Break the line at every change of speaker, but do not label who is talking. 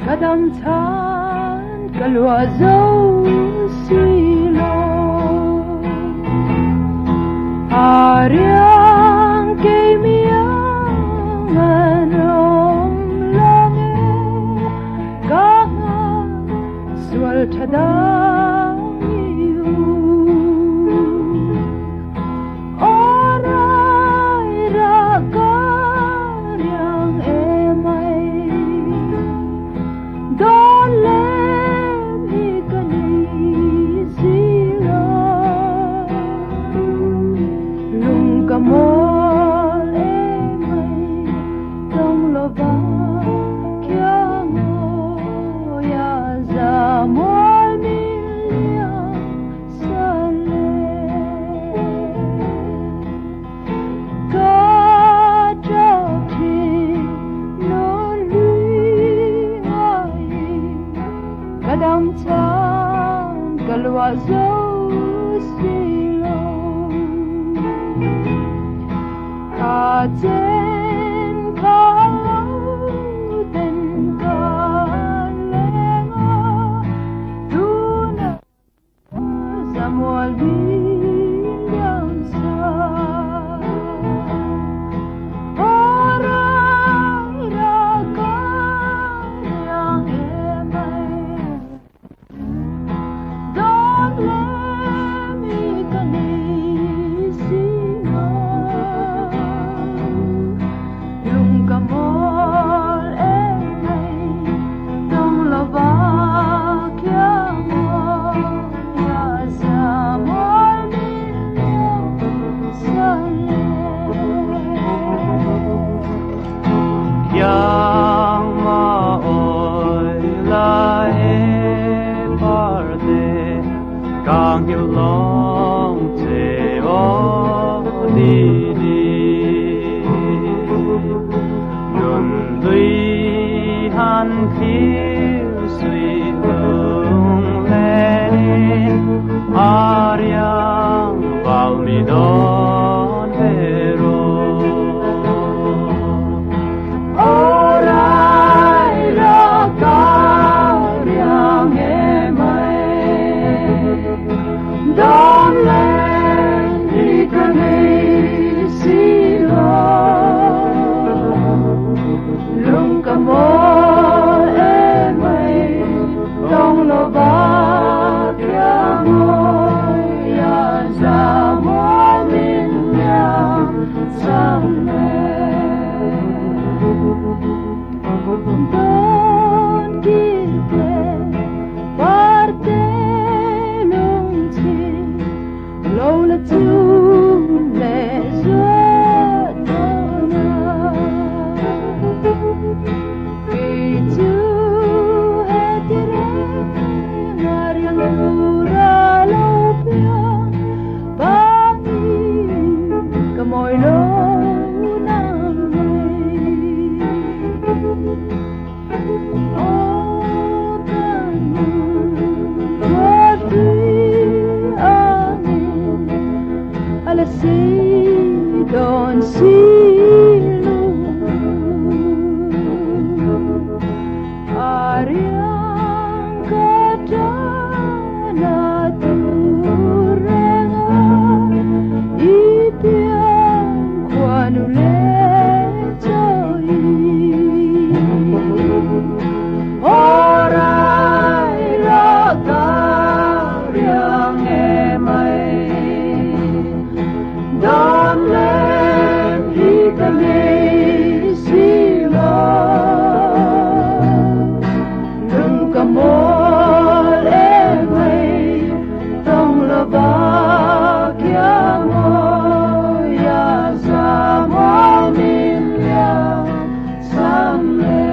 Kadamtan kalwa dấu silo Ariang kay miyang anom lange Kanga swal tadang iyo Oray rakaryang emay Dolem hikani sila Lung kamol emay Tong loba kya ngoya Zamol milyang sale Kadaki no lui Kadamtan kalwa dấu silo Katen kalau den kalenga Tuna Samuel bilang sa Orang rakan yang emay Don't let me kanisima Yung kamol emay Tong labak yang ya Samol milyang sale
Yang maoy lae parde Kang hiu long che o đi đi Yun lui han khiu suy hương lên Ariang vào mi đón hero
Oray rakaryang emay Don't let ikani sila Lung kamol emay Tong loba kya ngoya Zamol milyang sale Don't give parte lungti Lola tu le zotona Itu hetire Ngariang ura lopia Pagi kamoy lo Don't see Ariang kadana turenga Ipiang kwanule joy Oray rakaryang emay Don't let ikani sila Lung kamol emay Tong labak yang ngoya Zamol milyang sale